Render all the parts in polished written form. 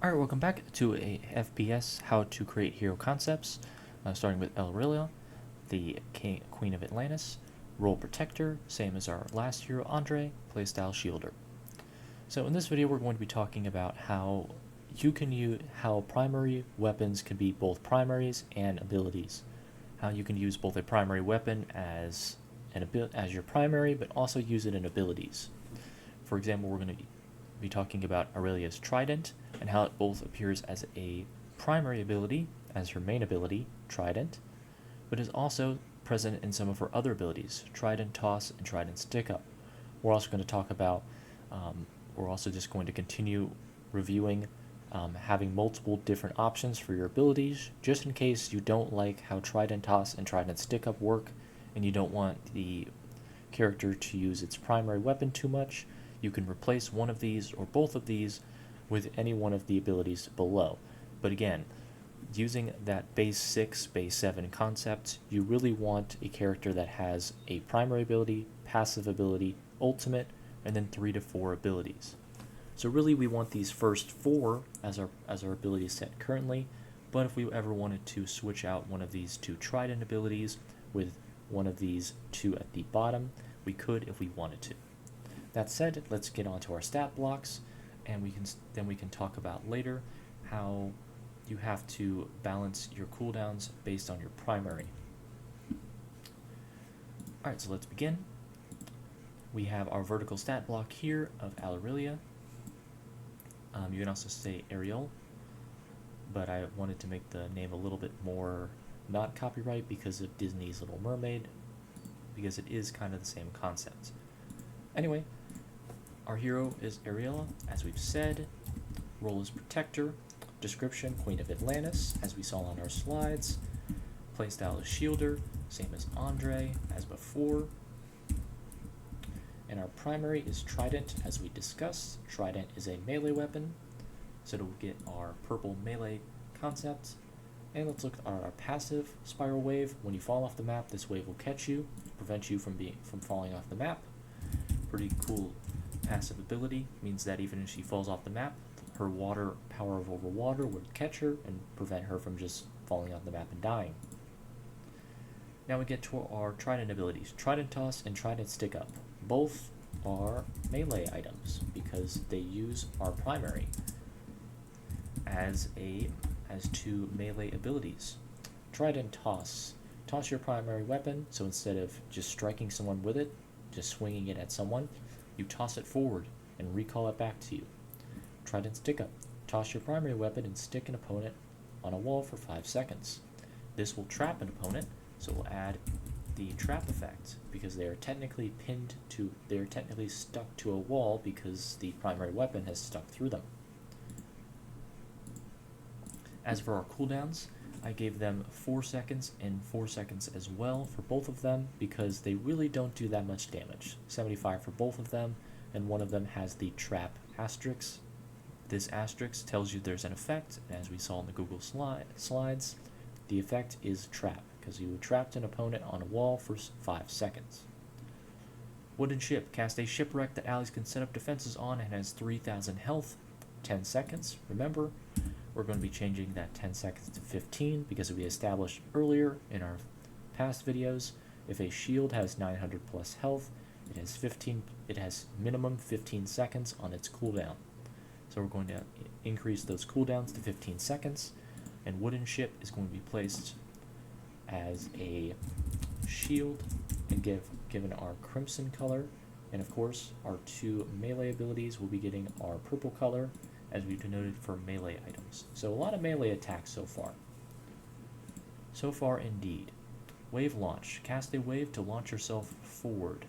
Alright, welcome back to a FPS how to create hero concepts, starting with Aurelia, the Queen of Atlantis, role protector, same as our last hero Andre, playstyle shielder. So in this video we're going to be talking about how how primary weapons can be both primaries and abilities. How you can use both a primary weapon as your primary, but also use it in abilities. For example, we're going to be talking about Aurelia's Trident, and how it both appears as a primary ability, as her main ability, Trident, but is also present in some of her other abilities, Trident Toss and Trident Stick Up. We're also going to talk about, we're also just going to continue reviewing having multiple different options for your abilities, just in case you don't like how Trident Toss and Trident Stick Up work, and you don't want the character to use its primary weapon too much. You can replace one of these or both of these with any one of the abilities below. But again, using that base 6, base 7 concept, you really want a character that has a primary ability, passive ability, ultimate, and then 3 to 4 abilities. So really we want these first 4 as our ability set currently, but if we ever wanted to switch out one of these 2 Trident abilities with one of these 2 at the bottom, we could if we wanted to. That said, let's get on to our stat blocks, and we can talk about later how you have to balance your cooldowns based on your primary. Alright, so let's begin. We have our vertical stat block here of Aurelia. You can also say Ariel, but I wanted to make the name a little bit more not copyright because of Disney's Little Mermaid, because it is kind of the same concept. Anyway, our hero is Ariel, as we've said. Role is Protector. Description, Queen of Atlantis, as we saw on our slides. Playstyle is Shielder, same as Andre, as before. And our primary is Trident, as we discussed. Trident is a melee weapon, so to get our purple melee concept. And let's look at our passive Spiral Wave. When you fall off the map, this wave will catch you, prevent you from falling off the map. Pretty cool passive ability, means that even if she falls off the map, her power over water would catch her and prevent her from just falling off the map and dying. Now we get to our Trident abilities, Trident Toss and Trident Stick Up. Both are melee items because they use our primary as 2 melee abilities. Trident Toss. Toss your primary weapon, so instead of just striking someone with it, just swinging it at someone, you toss it forward and recall it back to you. Trident Stick Up. Toss your primary weapon and stick an opponent on a wall for 5 seconds. This will trap an opponent, so we'll add the trap effect because they are technically stuck to a wall because the primary weapon has stuck through them. As for our cooldowns, I gave them 4 seconds and 4 seconds as well for both of them because they really don't do that much damage. 75 for both of them, and one of them has the trap asterisk. This asterisk tells you there's an effect, and as we saw in the Google slides, the effect is trap, because you trapped an opponent on a wall for 5 seconds. Wooden Ship. Cast a shipwreck that allies can set up defenses on and has 3,000 health. 10 seconds. Remember, we're going to be changing that 10 seconds to 15 because we established earlier in our past videos, if a shield has 900 plus health, it has minimum 15 seconds on its cooldown. So we're going to increase those cooldowns to 15 seconds, and Wooden Ship is going to be placed as a shield and given our crimson color, and of course our 2 melee abilities will be getting our purple color as we denoted for melee items. So a lot of melee attacks so far. So far indeed. Wave Launch. Cast a wave to launch yourself forward.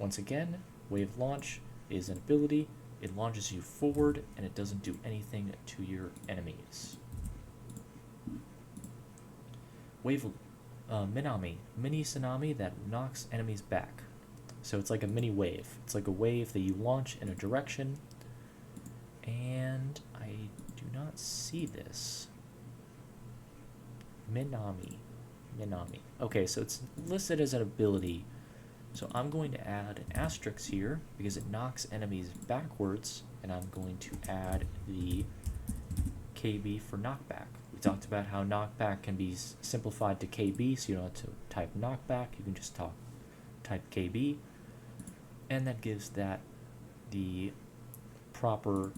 Once again, Wave Launch is an ability. It launches you forward and it doesn't do anything to your enemies. Wave Minami. Mini Tsunami that knocks enemies back. So it's like a mini wave. It's like a wave that you launch in a direction. And I do not see this. Minami. Okay, so it's listed as an ability. So I'm going to add an asterisk here because it knocks enemies backwards, and I'm going to add the KB for knockback. We talked about how knockback can be simplified to KB, so you don't have to type knockback. You can just type KB, and that gives that the proper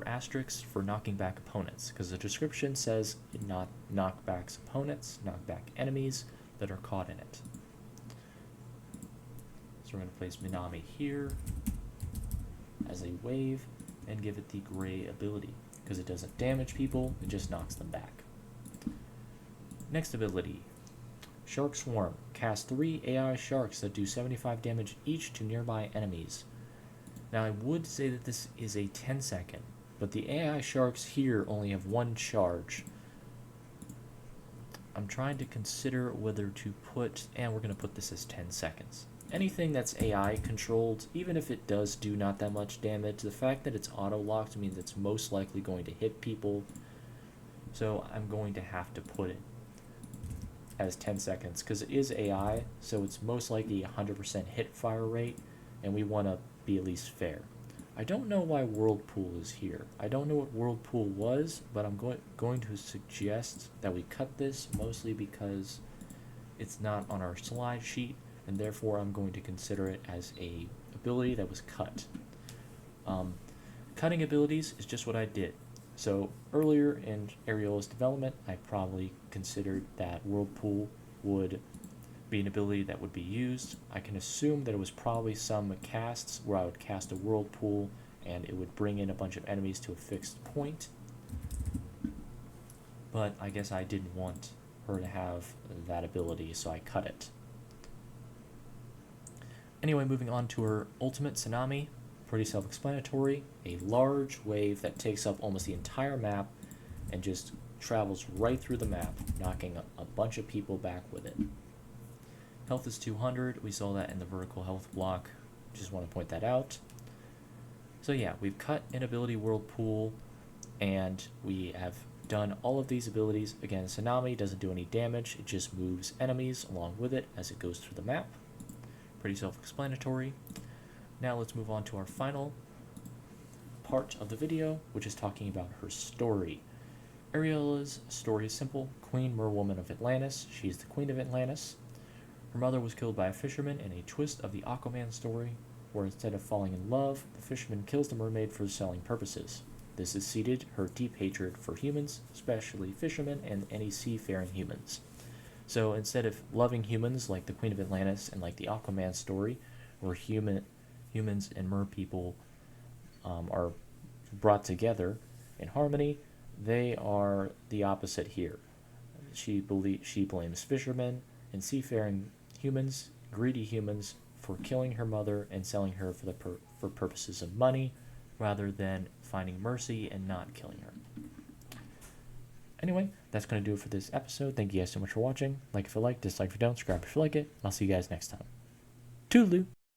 asterisks for knocking back opponents, because the description says it not knockbacks opponents, knockback enemies that are caught in it. So we're going to place Minami here as a wave and give it the gray ability, because it doesn't damage people, it just knocks them back. Next ability, Shark Swarm. Cast 3 AI sharks that do 75 damage each to nearby enemies. Now I would say that this is a 10-second, but the AI sharks here only have 1 charge. I'm trying to consider whether to put, and we're going to put this as 10 seconds. Anything that's AI controlled, even if it does do not that much damage, the fact that it's auto-locked means it's most likely going to hit people. So I'm going to have to put it as 10 seconds, because it is AI, so it's most likely 100% hit fire rate, and we want to be at least fair. I don't know why Whirlpool is here. I don't know what Whirlpool was, but I'm going to suggest that we cut this, mostly because it's not on our slide sheet, and therefore I'm going to consider it as a ability that was cut. Cutting abilities is just what I did. So earlier in Ariola's development, I probably considered that Whirlpool would be an ability that would be used. I can assume that it was probably some casts where I would cast a Whirlpool and it would bring in a bunch of enemies to a fixed point. But I guess I didn't want her to have that ability, so I cut it. Anyway, moving on to her ultimate, Tsunami. Pretty self-explanatory. A large wave that takes up almost the entire map and just travels right through the map, knocking a bunch of people back with it. Health is 200. We saw that in the vertical health block. Just want to point that out. So yeah, we've cut an ability Whirlpool, and we have done all of these abilities. Again, Tsunami doesn't do any damage. It just moves enemies along with it as it goes through the map. Pretty self-explanatory. Now let's move on to our final part of the video, which is talking about her story. Ariola's story is simple. Queen Merwoman of Atlantis. She's the Queen of Atlantis. Her mother was killed by a fisherman in a twist of the Aquaman story, where instead of falling in love, the fisherman kills the mermaid for selling purposes. This has seeded her deep hatred for humans, especially fishermen and any seafaring humans. So instead of loving humans like the Queen of Atlantis and like the Aquaman story, where humans and mer people are brought together in harmony, they are the opposite here. She blames fishermen and seafaring humans, greedy humans, for killing her mother and selling her for purposes of money, rather than finding mercy and not killing her. Anyway, that's going to do it for this episode. Thank you guys so much for watching. Like if you like, dislike if you don't, subscribe if you like it. I'll see you guys next time. Toodaloo!